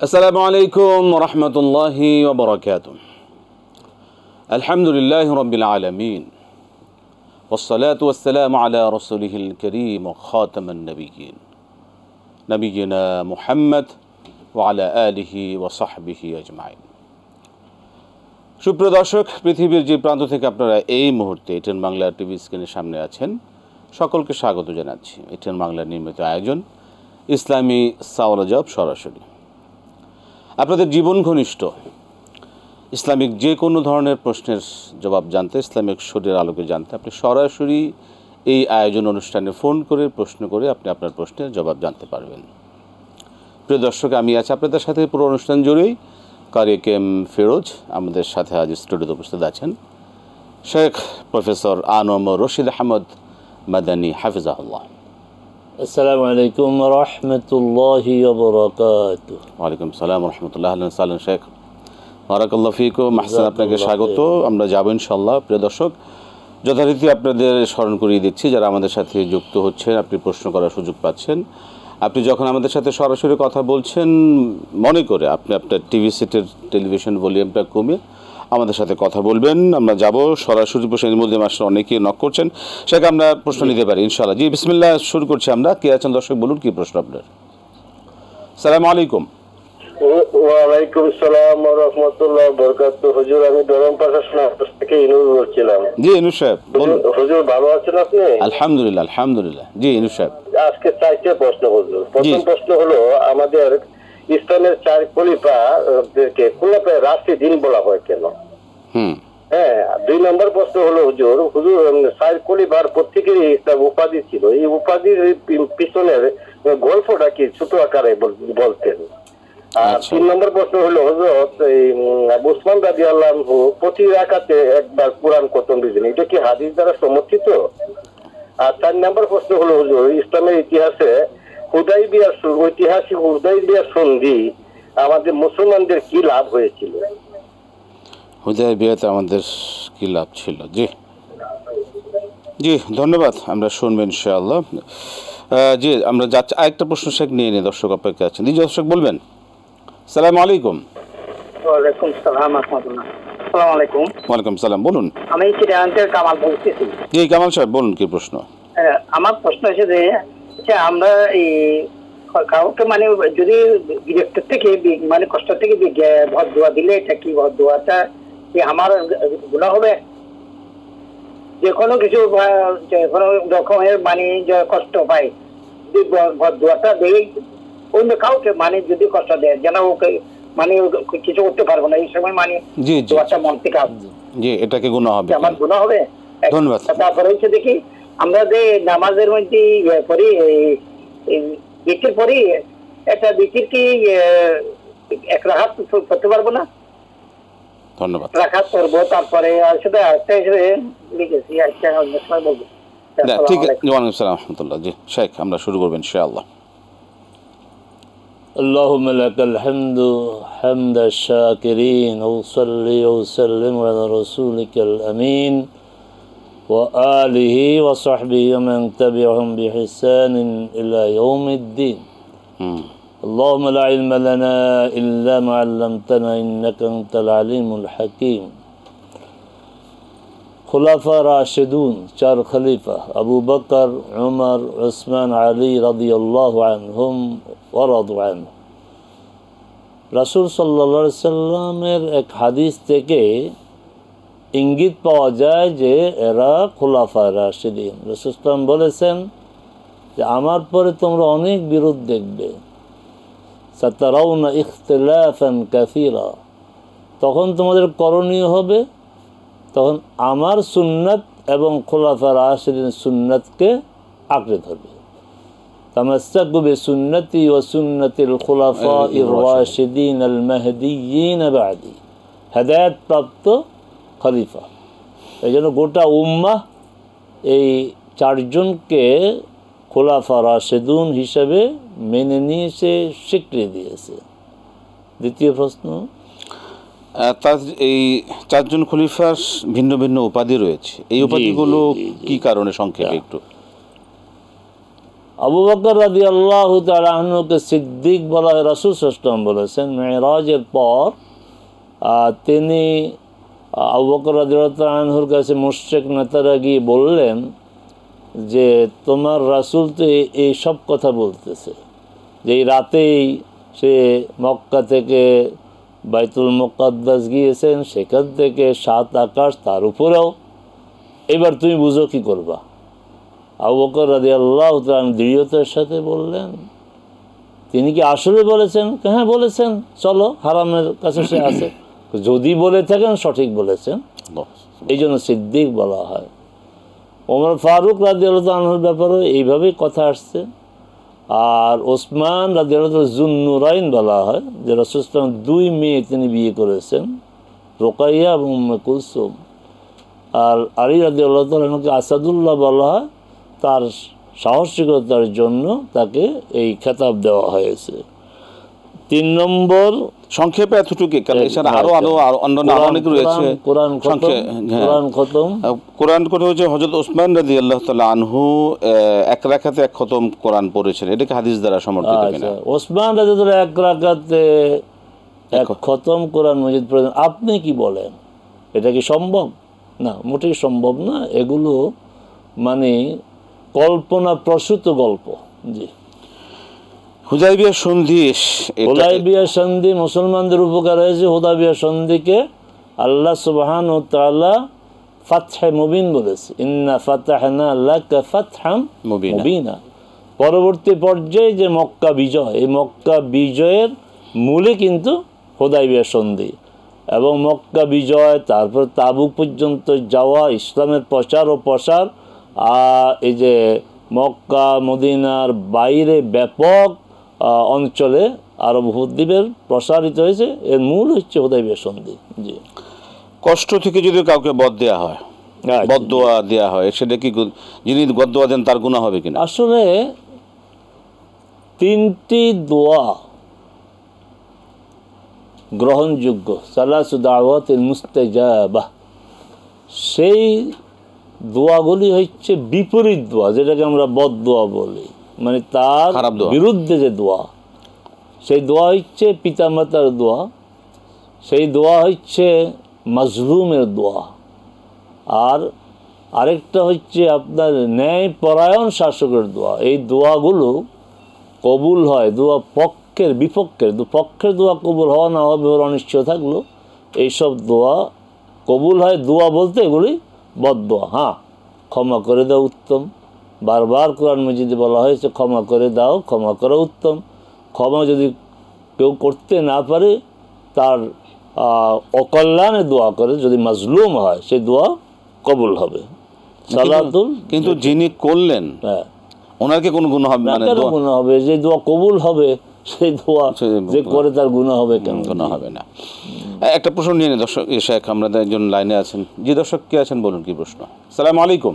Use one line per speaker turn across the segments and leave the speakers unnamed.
আসসালামু আলাইকুম রহমতুল্লাহি ওয়া বারাকাতুহু। আলহামদুলিল্লাহি রাব্বিল আলামিন ওয়াসসালাতু ওয়াসসালামু আলা রাসূলিহিল কারীম ওয়া খাতামান নাবিয়্যিন নবিয়িনা মুহাম্মদ ওয়া আলা আলিহি ওয়া সাহবিহি আজমাইন। সুপ্রিয় দর্শক, পৃথিবীর যে প্রান্ত থেকে আপনারা এই মুহূর্তে এটিএন বাংলা টিভি স্ক্রিনের সামনে আছেন, সকলকে স্বাগত জানাচ্ছি এটিএন বাংলার নির্মিত আয়োজন ইসলামী সওয়াল জবাব সরাসরি। আপনাদের জীবন ঘনিষ্ঠ ইসলামিক যে কোনো ধরনের প্রশ্নের জবাব জানতে, ইসলামিক শরীরের আলোকে জানতে আপনি সরাসরি এই আয়োজন অনুষ্ঠানে ফোন করে প্রশ্ন করে আপনি আপনার প্রশ্নের জবাব জানতে পারবেন। প্রিয় দর্শক, আমি আছি আপনাদের সাথে পুরো অনুষ্ঠান জুড়েই। কারি কেম ফিরোজ আমাদের সাথে আজ স্টুডিওতে উপস্থিত আছেন শেখ প্রফেসর আনোয়ার রশিদ আহমদ মাদানী হাফিজাহুল্লাহ।
আসসালামু আলাইকুম রহমতুল্লাহি ওয়া বারাকাতুহু।
ওয়ালাইকুম সালাম রহমতুল্লাহ। সালাম শেখ, বারাকাল্লাহু ফিকুম। আহসান, আপনাকে স্বাগত। আমরা যাব ইনশাআল্লাহ। প্রিয় দর্শক, যথারীতি আপনাদের স্মরণ করিয়ে দিচ্ছি, যারা আমাদের সাথে যুক্ত হচ্ছেন আপনি প্রশ্ন করার সুযোগ পাচ্ছেন। আপনি যখন আমাদের সাথে সরাসরি কথা বলছেন, মনে করে আপনি আপনার টিভি সেটের টেলিভিশন ভলিউমটা কমিয়ে আমাদের সাথে কথা বলবেন। আমরা যাব সরাসরি প্রশ্নের মধ্যে। মাসে অনেকেই নক করছেন, সেটা আমরা প্রশ্ন নিতে পারি ইনশাআল্লাহ। জি বিসমিল্লাহ, শুরু করছি আমরা। কে আছেন দর্শক, বলুন কি প্রশ্ন আপনার? আসসালামু আলাইকুম।
ওয়ালাইকুম আসসালাম ওয়া রাহমাতুল্লাহি ওয়া বারাকাতুহু। হুজুর, আমি ধরম প্রশাসন অফিস থেকে ইনুস বলছিলাম।
জি ইনুস সাহেব বলুন।
হুজুর, ভালো আছেন আপনি?
আলহামদুলিল্লাহ আলহামদুলিল্লাহ। জি ইনুস সাহেব,
আজকে চারটে প্রশ্ন হুজুর। প্রথম প্রশ্ন হলো, আমাদের ইসলামের চার খলিফাদেরকে খোলাফায়ে রাশিদিন বলা হয় কেন? হ্যাঁ। 2 নম্বর প্রশ্ন হলো, হুজুর চার খলিফার প্রত্যেকেরই একটা উপাধি ছিল, এই উপাধির পিছনের গল্পটা কি ছোট আকারে বলতেন। আর 3 নম্বর প্রশ্ন হলো, হযরত উসমান রাদিয়াল্লাহু আনহু প্রতি রাকাতে একবার কুরআন খতম দিতেন, এটা কি হাদিস দ্বারা সমর্থিত? আর 4 নম্বর প্রশ্ন হলো, হুজুর ইসলামের ইতিহাসে ঐতিহাসিক হুদাইবিয়া সন্ধি আমাদের মুসলমানদের কি লাভ হয়েছিল?
হুদাইবিয়াতে আমাদের কি লাভ ছিল? জি জি ধন্যবাদ, আমরা শুনবেন ইনশাআল্লাহ। জি আমরা যাচ্ছি আরেকটা প্রশ্ন শেখ নিয়ে নিই, দর্শক অপেক্ষা আছেন। জি দর্শক বলবেন। আসসালামু আলাইকুম।
ওয়ালাইকুম সালাম রাহমাতুল্লাহ। আসসালামু আলাইকুম।
ওয়ালাইকুম সালাম, বলুন।
আমি চিটাগাঙ্গের কামাল বলতেছি।
জি কামাল সাহেব বলুন, কি প্রশ্ন?
আমার প্রশ্ন হচ্ছে যে আমরা এই কাউকে মানে যদি ডিরেক্টর থেকে মানে কষ্ট থেকে ভর দোয়া দিলে, এটা কি ভর দোয়াটা কি আমার গুনাহ হবে? যে কোনো কিছু যে কোনো রকমের মানে কষ্ট পায়, যদি ভর দোয়াটা দেয় অন্য কাউকে, মানে যদি কষ্ট দেয় যেন ওকে মানে কিছু করতে পারবো না এই সময়, মানে দোয়াটা মন থেকে আসবে,
জি এটাকে গুনাহ হবে?
আমার গুনাহ হবে?
ধন্যবাদ।
তারপরে হচ্ছে দেখি আমরা যে নামাজের মধ্যে পড়ি, বিচির পড়ি, একটা বিচির কি এক রাকাত করতে পারবো না?
ধন্যবাদ।
রাকাত করবো, তারপরে সেটা একটা হিসেবে লিখেছি, একটা অন্য সময় বলবো।
ঠিক আছে, ওয়ালাইকুম আসসালাম রাহমাতুল্লাহ। জি শেখ, আমরা শুরু করব ইনশাআল্লাহ।
আল্লাহুম্মা লাকাল হামদু হামদাশ শাকিরিন ওয়া সাল্লি ওয়া সাল্লিম আলা রাসূলিকাল আমিন ওয়া আলিহি ওয়া সাহবিহি ওয়া মান তাবি'আহুম বিইহসানিন ইলা ইয়াউমিদ্দিন। আল্লাহুম্মা লা ইলমা লানা ইল্লা মা 'আল্লামতানা ইন্নাকা আনতাল আলিমুল হাকীম। খুলাফা রাশিদুন, 4 খলিফা আবু বকর, উমর, উসমান, আলী রাদিয়াল্লাহু আনহুম ওয়া রাদু আনহু। রাসূল সাল্লাল্লাহু আলাইহি সাল্লামের এক হাদিস থেকে ইঙ্গিত পাওয়া যায় যে এরা খুলাফা রাশিদিন। রাসূল সাল্লাল্লাহু বলেছেন যে আমার পরে তোমরা অনেক বিরোধ দেখবে, সাতারাউনা ইখতিলাফান কাসীরা, তখন তোমাদের করণীয় হবে তখন আমার সুন্নাত এবং খুলাফা রাশিদিন সুন্নাতকে আঁকড়ে ধরবে। তামাসসাকু বিসুন্নতি ওয়া সুন্নাতিল খুলাফাইর রাশিদিন আল মাহদিয়িন বা'দি, হেদায়েত প্রাপ্ত খলিফা। এই জন্য গোটা উম্মাহ এই 4 জনকে খুলাফা রাশিদুন হিসেবে মেনে নিয়ে সে স্বীকৃতি দিয়েছে। দ্বিতীয় প্রশ্ন,
তার এই 4 জন খলিফার ভিন্ন ভিন্ন উপাধি রয়েছে, এই উপাধিগুলো কি কারণে সংক্ষেপে একটু?
আবু বকর রাদিয়াল্লাহু তাআলা আনহুকে সিদ্দিক বলা হয়, রাসূল সাল্লাল্লাহু আলাইহি ওয়াসাল্লাম বলেছেন মেরাজের পর তিনি আবু বকর রাদিয়াল্লাহু তাআলা আনহুর কাছে মুশরিক নেতারা গিয়ে বললেন যে তোমার রাসূল তো এই সব কথা বলতেছে যে এই রাতেই সে মক্কা থেকে বাইতুল মুকাদ্দাস গিয়েছেন, সেখান থেকে 7 আকাশ, তার উপরেও, এবার তুমি বুঝো কি করবা। আবু বকর রাদিয়াল্লাহু তাআলা দৃঢ়তার সাথে বললেন, তিনি কি আসলে বলেছেন? হ্যাঁ বলেছেন, চলো হারামের কাছে সে আছে, যদি বলে থাকেন সঠিক বলেছেন, এই জন্য সিদ্দিক বলা হয়। ওমর ফারুক রাদিয়াল্লাহু আনহুর ব্যাপারে এইভাবেই কথা আসছে। আর ওসমান রাদিয়াল্লাহু যুন্নুরাইন বলা হয়, যে রাসূল সাল্লাল্লাহু আলাইহি ওয়াসাল্লাম 2 মেয়ে তিনি বিয়ে করেছেন, রুকাইয়া এবং উম্মে কুলসুম। আর আলী রাদিয়াল্লাহু তাআলাকে আসাদুল্লাহ বলা হয়, তার সাহসিকতার জন্য তাকে এই খেতাব দেওয়া হয়েছে। 3 নম্বর,
সংক্ষেপে এতটুকু, কারণ এছাড়া আরো অন্যান্য অনেক রয়েছে। কোরআন খতম হচ্ছে হযরত ওসমান রাদিয়াল্লাহু তাআলা আনহু এক রাকাতে 1 খতম কোরআন পড়েছেন, এটা কি হাদিস দ্বারা সমর্থিত কিনা?
ওসমান রাদিয়াল্লাহু তাআলা 1 রাকাতে 1 খতম কোরআন মজিদ পড়েন। আপনি কি বলেন, এটা কি সম্ভব? না, মোটেই সম্ভব না। এগুলো মানে কল্পনা প্রসূত গল্প। জি,
হুদায়বিয়া সন্ধি,
হুদায়বিয়া সন্ধি মুসলমানদের উপকার হয়েছে। হুদায়বিয়া সন্ধিকে আল্লাহ সুবহানাহু ওয়া তাআলা ফাতহে মুবিন বলেছে, ইন্না ফাতাহনা লাকা ফাতহাম মুবিনা। পরবর্তী পর্যায়ে যে মক্কা বিজয়, এই মক্কা বিজয়ের মূলে কিন্তু হুদায়বিয়া সন্ধি, এবং মক্কা বিজয়, তারপর তাবুক পর্যন্ত যাওয়া, ইসলামের প্রচার ও প্রসার, আর এই যে মক্কা মদিনার বাইরে ব্যাপক অঞ্চলে আরব উপদ্বীপের প্রসারিত হয়েছে, এর মূল হচ্ছে হুদায়বিয়া সন্ধি। জি,
কষ্ট থেকে যদি কাউকে বদ দেওয়া হয়, বদদোয়া দেওয়া হয়, সেটা কি যিনি বদদোয়া দেন তার গুনাহ হবে কিনা?
আসলে 3টি দোয়া গ্রহণযোগ্য, সালাসু দাওয়াতিল মুস্তাজাবাহ, সেই দোয়াগুলি হচ্ছে বিপরীত দোয়া, যেটাকে আমরা বদদোয়া বলি, মানে তার বিরুদ্ধে যে দোয়া। সেই দোয়া হচ্ছে পিতামাতার দোয়া, সেই দোয়া হচ্ছে মাজলুমের দোয়া, আর আরেকটা হচ্ছে আপনার ন্যায়পরায়ণ শাসকের দোয়া। এই দোয়াগুলো কবুল হয়, দোয়া পক্ষের বিপক্ষের, পক্ষের দোয়া কবুল হওয়া না হবে ওর অনিশ্চয় থাকলো, এইসব দোয়া কবুল হয়। দোয়া বলতে এগুলি বদদোয়া। হ্যাঁ, ক্ষমা করে দাও উত্তম, বারবার কোরআন মজিদে বলা হয়েছে ক্ষমা করে দাও, ক্ষমা করা উত্তম। ক্ষমা যদি কেউ করতে না পারে, তার অকল্যাণে দোয়া করে, যদি মাজলুম হয়, সেই দোয়া কবুল হবে। সালাতুল,
কিন্তু যিনি করলেন, হ্যাঁ, ওনার কি কোনো গুনাহ হবে? মানে
গুনাহ হবে, যে দোয়া কবুল হবে সেই দোয়া যে করে তার গুনাহ হবে কেন?
গুনাহ হবে না। একটা প্রশ্ন নিয়ে নিন দর্শক, শেখ আমরা একজন লাইনে আছেন। জি দর্শক, কে আছেন বলুন, কি প্রশ্ন? আসসালামু আলাইকুম।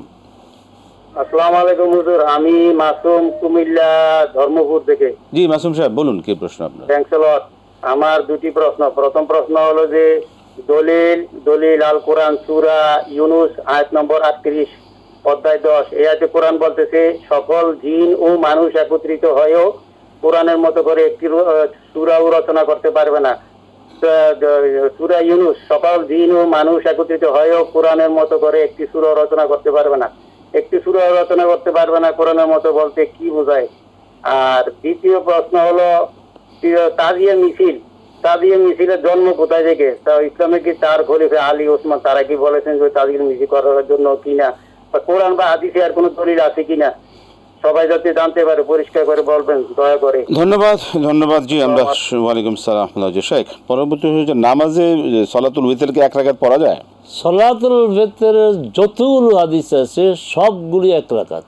আসসালামু আলাইকুম হুজুর, আমি মাসুম, কুমিল্লা ধর্মপুর থেকে।
জি মাসুম সাহেব বলুন, কি প্রশ্ন আপনার?
থ্যাঙ্কস আ লট। আমার 2টি প্রশ্ন। প্রথম প্রশ্ন হলো যে দলিল আল কোরআন সূরা ইউনুস আয়াত নম্বর 38 অধ্যায় 10, এই আয়াতে কোরআন বলতেছে সকল জিন ও মানুষ একত্রিত হয়েও কোরআনের মতো করে একটি সূরাও রচনা করতে পারবে না। সূরা ইউনুস, সকল জিন ও মানুষ একত্রিত হয়েও কোরআনের মতো করে একটি সূরা রচনা করতে পারবে না। একটি সূরা রচনা করতে পারবে না কোরআনের মতো বলতে কি বোঝায়? আর দ্বিতীয় প্রশ্ন হলো তাজিয়া মিছিলের জন্ম কোথায় থেকে? ইসলামে কি 4 খলিফা আলী, ওসমান, তারা কি বলেছেন যে তাজিয়া মিছিল করার জন্য কিনা, বা কোরআন বা হাদিসে আর কোনো দলিল আছে কিনা? সবাই যাতে জানতে পারে, পরিষ্কার করে বলবেন দয়া করে।
ধন্যবাদ। জি, আমরা ওয়ালাইকুম সালাম। শেখ, পরবর্তী হচ্ছে নামাজে সালাতুল ভিতরকে 1 রাকাত পড়া যায়?
সালাতুল ভিতরে যতগুলো হাদিস আছে সবগুলি 1 রাকাত।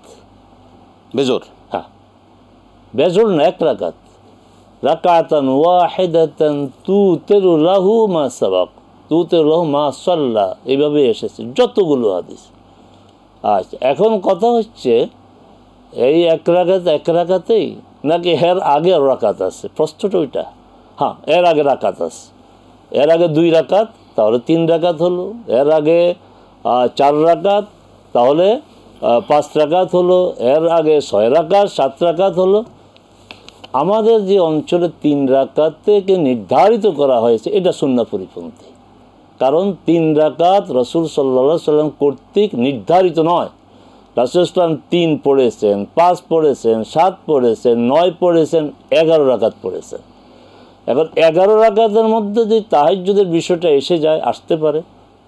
বেজোর?
হ্যাঁ, বেজোর না, 1 রাকাত। রাকাতান ওয়াহিদাতান তুতিরু লাহু মা সাবাক, তুতিরু লাহু মা সাল্লা, এইভাবে এসেছে যতগুলো হাদিস। আচ্ছা, এখন কথা হচ্ছে এই 1 রাকাতেই নাকি এর আগে রাকাত আছে? প্রশ্নটা ওইটা। হ্যাঁ, এর আগে রাকাত আছে। এর আগে 2 রাকাত, তাহলে 3 রাকাত হলো। এর আগে 4 রাকাত, তাহলে 5 রাকাত হলো, এর আগে 6 রাকাত, 7 রাকাত হলো। আমাদের যে অঞ্চলে 3 রাকাত থেকে নির্ধারিত করা হয়েছে এটা সুন্নাহ পরিপন্থী। কারণ 3 রাকাত রাসূল সাল্লাল্লাহু আলাইহি ওয়াসাল্লাম কর্তৃক নির্ধারিত নয়। রাসূল ইসলাম 3 পড়েছেন, 5 পড়েছেন, 7 পড়েছেন, 9 পড়েছেন, 11 রাকাত পড়েছেন। এখন 11 রাকাতের মধ্যে যদি তাহাজ্জুদের বিষয়টা এসে যায়, আসতে পারে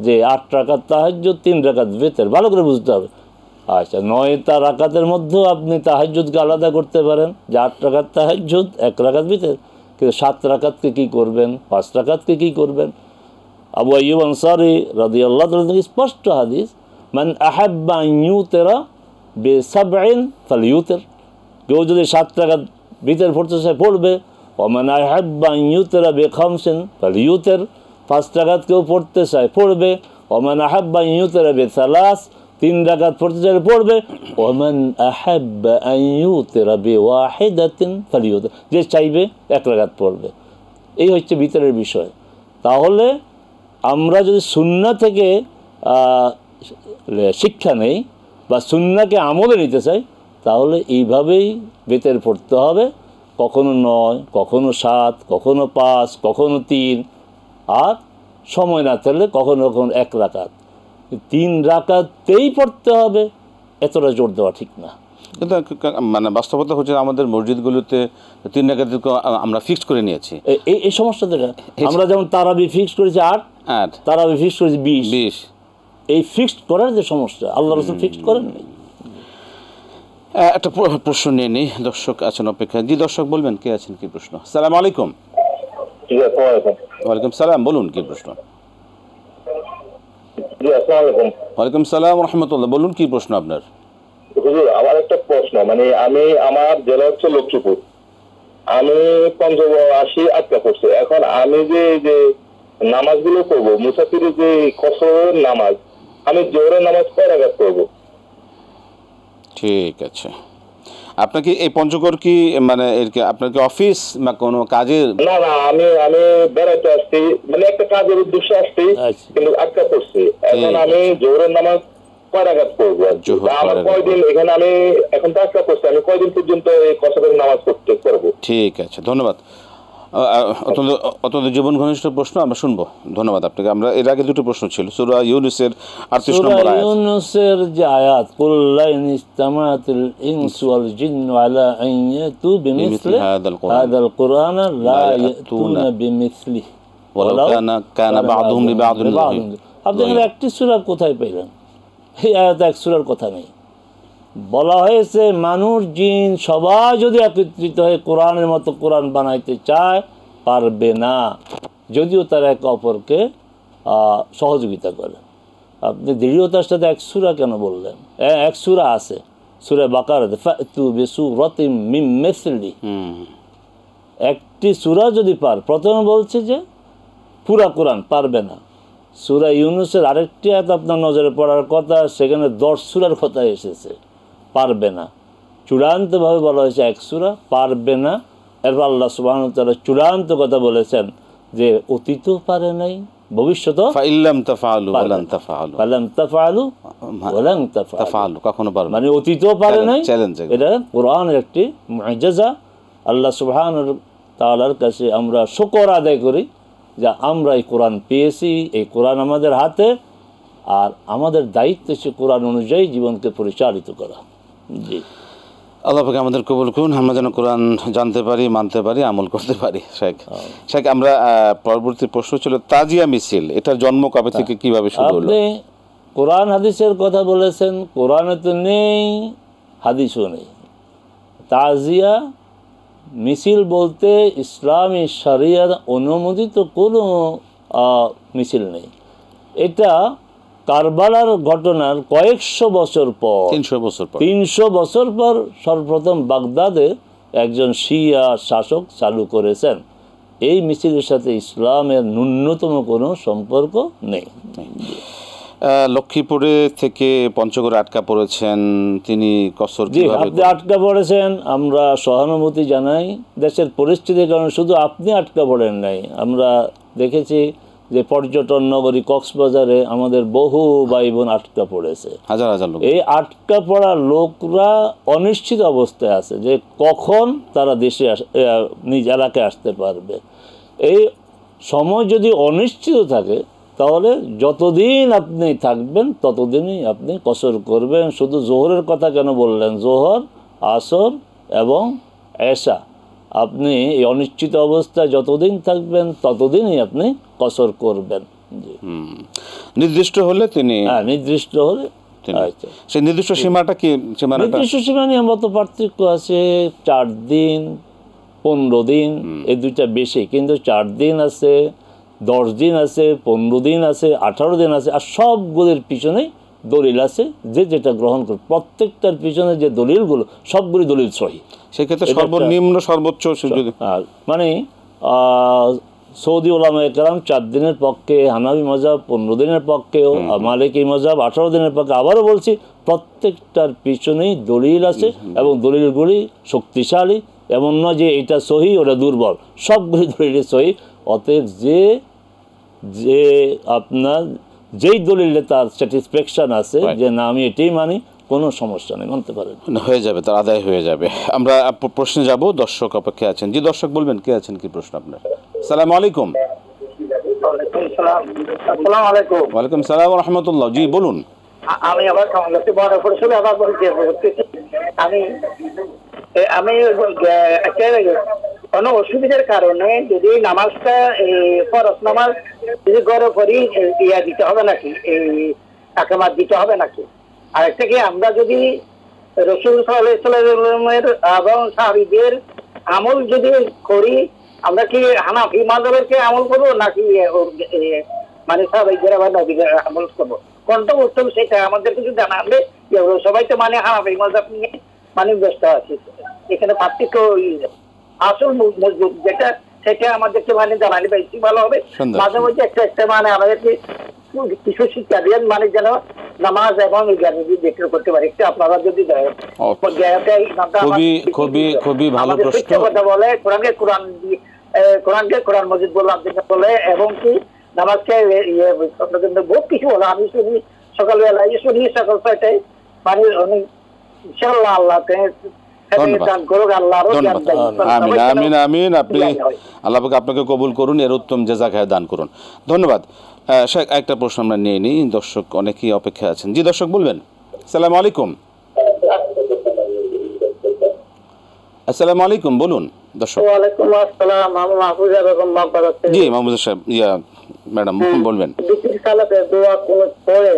যে 8 রাকাত তাহাজ্জুদ, 3 রাকাত ভিতর, ভালো করে বুঝতে হবে। আচ্ছা, 9টা রাকাতের মধ্যেও আপনি তাহাজ্জুদকে আলাদা করতে পারেন যে 8 রাকাত তাহাজ্জুদ, 1 রাকাত ভিতর। কিন্তু 7 রাকাতকে কী করবেন, 5 রাকাতকে কী করবেন? আবু আইয়ুব আনসারী রাদিয়াল্লাহু তাআলা থেকে স্পষ্ট হাদিস, মান আহাব্বা আন ইউতিরা বিসাবইন ফালইউতির। কেউ যদি 7 রাকাত ভিতর পড়তে চায় পড়বে। ওমান আহাব্বা আন ইউতিরা বিখামসিন ফালইউতির। 5 রাকাত কেউ পড়তে চায় পড়বে। ওমান আহাব্বা আন ইউতিরা বিসালাস, 3 রাকাত পড়তে চাইলে পড়বে। ওমান আহাব্বা আন ইউতিরা বিওয়াহিদাতিন ফালইউতির। যে চাইবে 1 রাকাত পড়বে। এই হচ্ছে ভিতরের বিষয়। তাহলে আমরা যদি সুন্নাহ থেকে শিক্ষা নেই বা সুন্নাহকে আমলে নিতে চাই, তাহলে এইভাবেই ভিতর পড়তে হবে। কখনো 9, কখনো 7, কখনো 5, কখনো 3, আর সময় না থাকলে কখনো কখনো 1 রাকাত। 3 রাকাতেই পড়তে হবে, এতটা জোর দেওয়া ঠিক না।
কিন্তু মানে বাস্তবতা হচ্ছে আমাদের মসজিদগুলোতে 3 রাকাত আমরা ফিক্সড করে নিয়েছি।
এই সমস্যাটা আমরা যেমন তারাবি ফিক্সড করেছি 8, তারাবি ফিক্সড করেছি 20। এই ফিক্সড করার যে সমস্যা, আল্লাহ রাসূল ফিক্সড করেন নাই।
একটা প্রশ্ন নিয়ে নিই, দর্শক আছেন অপেক্ষা। জি দর্শক, বলবেন কে আছেন, কি প্রশ্ন? আসসালামু আলাইকুম। ওয়ালাইকুম সালাম, বলুন কি প্রশ্ন? ওয়ালাইকুম সালাম ওয়া রাহমাতুল্লাহ, বলুন কি প্রশ্ন আপনার?
হুজুর, আমার একটা প্রশ্ন, মানে আমি, আমার জেলা হচ্ছে লক্ষ্মীপুর, আমি পঞ্চগড় আসি আটকা পড়ছে। এখন আমি যে নামাজগুলো করবো, মুসাফিরের যে কসরের নামাজ, আমি জোহরের নামাজ কয় রাকাত করবো?
ঠিক আছে। আপনাকে এই পঞ্চগড় কি মানে আপনার কি অফিস না কোনো কাজে?
না, আমি বেড়াইতে আসছি, মানে একটা কাজের উদ্দেশ্যে আসছি, কিন্তু আটকা পড়ছি। এখন আমি জোহরের নামাজ কয় রাকাত করবো? আমার কয়দিন এখানে, আমি এখন তো আটকা পড়ছি, আমি কয়দিন পর্যন্ত এই কসরের নামাজ করবো?
ঠিক আছে, ধন্যবাদ। অত্যন্ত জীবন ঘনিষ্ঠ প্রশ্ন, আমরা শুনবো। ধন্যবাদ আপনাকে। আমরা এর আগে 2টো প্রশ্ন ছিল। সূরা ইউনূসের 38 নম্বর আয়াত।
সূরা ইউনূসের যে আয়াত, কুল লা ইনইসতামাতিল ইনসু ওয়াল জিন্নু আলা আন ইয়াতু বিমিসলি হাদাল কুরআন লা ইয়াতুনা বিমিসলিহি ওয়ালাউ কানা বা'দুহুম লিবা'দিন যাহির। আপনি একটি সূরা কোথায় পেলেন? এই আয়াতে এক সূরার কথা নেই। বলা হয়েছে মানুষ জিন সবাই যদি একত্রিত হয়ে কোরআনের মতো কোরআন বানাইতে চায়, পারবে না, যদিও তারা একে অপরকে সহযোগিতা করে। আপনি দৃঢ়তার সাথে এক সূরা কেন বললেন? এক সূরা আছে, সূরা বাকারাতে, ফাতু বিসূরাতিম মিন মিসলি। একটি সূরা যদি প্রথমে বলছে যে পুরা কোরআন পারবে না। সূরা ইউনূসের আরেকটি আয়াত আপনার নজরে পড়ার কথা, সেখানে 10 সূরার কথা এসেছে, পারবে না। চূড়ান্তভাবে বলা হয়েছে এক সূরা, পারবে না। এরপর আল্লাহ সুবহানাহু ওয়া তাআলা চূড়ান্ত কথা বলেছেন যে অতীতও পারে নাই, ভবিষ্যতেও
ফাইল্লাম তাফআলু ওয়ালান তাফআলু,
ফালাম তাফআলু ওয়ালান তাফআলু,
কখনো পারবে না,
মানে অতীতও পারে নাই।
চ্যালেঞ্জ,
এটা কোরআনের একটি মুআজিজা। আল্লাহ সুবহানাহু ওয়া তাআলার কাছে আমরা শুকর আদায় করি যে আমরা এই কোরআন পেয়েছি, এই কোরআন আমাদের হাতে, আর আমাদের দায়িত্ব হচ্ছে কোরআন অনুযায়ী জীবনকে পরিচালিত করা। জি,
আল্লাহ পাক আমাদের কবুল করুন, আমরা যেন কোরআন জানতে পারি, মানতে পারি, আমল করতে পারি। শেখ, আমরা পরবর্তী প্রশ্ন ছিল তাজিয়া মিছিল, এটার জন্ম কবে থেকে, কিভাবে শুরু হলো?
আপনি কোরআন হাদিসের কথা বলেছেন, কোরআনে তো নেই, হাদিসও নেই। তাজিয়া মিছিল বলতে ইসলামী শরিয়ার অনুমোদিত কোনো মিছিল নেই। এটা কারবালার ঘটনার কয়েকশো বছর পর, 300 বছর পর সর্বপ্রথম বাগদাদে একজন শিয়া শাসক চালু করেছেন। এই মিছিলের সাথে ইসলামের ন্যূনতম কোনো সম্পর্ক নেই।
লক্ষ্মীপুরে থেকে পঞ্চগড়ে আটকা পড়েছেন তিনি, কসর
আপনি আটকা পড়েছেন, আমরা সহানুভূতি জানাই। দেশের পরিস্থিতির কারণে শুধু আপনি আটকা পড়েন নাই, আমরা দেখেছি যে পর্যটন নগরী কক্সবাজারে আমাদের বহু ভাই বোন আটকা পড়েছে।
হাজার হাজার লোক।
এই আটকা পড়া লোকরা অনিশ্চিত অবস্থায় আছে যে কখন তারা দেশে নিজ এলাকায় আসতে পারবে। এই সময় যদি অনিশ্চিত থাকে তাহলে যতদিন আপনি থাকবেন ততদিনই আপনি কসর করবেন। শুধু জোহরের কথা কেন বললেন? জোহর, আসর এবং এশা, আপনি এই অনিশ্চিত অবস্থায় যতদিন থাকবেন ততদিনই আপনি কসর করবেন।
নির্দিষ্ট হলে তিনি,
হ্যাঁ, নির্দিষ্ট হলে। আচ্ছা,
সেই নির্দিষ্ট সীমাটা কি?
নির্দিষ্ট সীমা নিয়ে মত পার্থক্য আছে। 4 দিন, 15 দিন, এই দুইটা বেশি, কিন্তু 4 দিন আছে, 10 দিন আছে, 15 দিন আছে, 18 দিন আছে, আর সবগুলির পিছনে দলিল আছে। যে যেটা গ্রহণ করে প্রত্যেকটার পিছনে যে দলিলগুলো সবগুলি দলিল সহি।
সেক্ষেত্রে সর্বনিম্ন সর্বোচ্চ
মানে সৌদি ওলামায়ে কেরাম 4 দিনের পক্ষে, হানাফি মাযহাব 15 দিনের পক্ষে, মালিকি মাযহাব 18 দিনের পক্ষে। আবারও বলছি, প্রত্যেকটার পিছনেই দলিল আছে এবং দলিলগুলি শক্তিশালী। এমন নয় যে এটা সহি ওটা দুর্বল, সবগুলি দলিল সহি। অতএব যে আপনার যেই দলিলে তার স্যাটিসফ্যাকশন আছে যে না আমি এটাই মানি, কোনো সমস্যা নেই, মানতে পারেন,
হয়ে যাবে, তার আদায় হয়ে যাবে। আমরা প্রশ্নে যাব, দর্শক অপেক্ষা আছেন। জি দর্শক, বলবেন কে আছেন, কি প্রশ্ন আপনার? আসসালামু আলাইকুম। ওয়ালাইকুম সালাম ওয়া রাহমাতুল্লাহ। জি বলুন।
আমি আবার আমি কোনো অসুবিধার কারণে যদি নামাজটা ফরজ নামাজ যদি গড়ে করি, ইয়া দিতে হবে নাকি, এই আকামাত দিতে হবে নাকি? আরেকটা কি, আমরা যদি রাসূল সাল্লাল্লাহু আলাইহি ওয়াসাল্লামের এবং সাহাবীদের আমল যদি করি, আমরা কি হানাফি মাযহাবেরকে আমল করবো নাকি মানে সাহাবীদের আবার নবীদের আমল করবো? কোনটা উত্তম সেটা আমাদের কিছু জানালে, সবাই তো মানে হানাফি মাযহাব নিয়ে মানে ব্যস্ত আছে। এখানে পার্থক্য আসল মজবুত যেটা, সেটা আমাদেরকে মানে জানালে বেশি ভালো হবে। মাঝে মধ্যে একটা মানে আমাদেরকে কিছু শিক্ষা দেন, মানে যেন নামাজ এবং দেখতে করতে পারি। আপনারা যদি
খুবই ভালো প্রশ্ন।
কথা বলে কোরআনকে কোরআন মজিদ বলে, এবং কি নামাজকে বহুত কিছু বলে। আমি শুনি সকালবেলা, শুনি সকাল 6টায়, মানে অনেক ইনশাআল্লাহ আল্লাহ
আপনাকে কবুল করুন, এর উত্তম জাযাকায়ে দান করুন। ধন্যবাদ। একটা প্রশ্ন আমরা নিয়ে নিই, দর্শক অনেকেই অপেক্ষা আছেন। জি দর্শক, বলবেন। আসসালামু আলাইকুম। আসসালামু আলাইকুম, বলুন দর্শক।
ওয়ালাইকুম আসসালাম। আমি মাহফুজা বেগম মাকবারা থেকে।
জি মাহফুজা সাহেব, ম্যাডাম বলবেন।
বিচির সালাতে দোয়া কোন পড়ে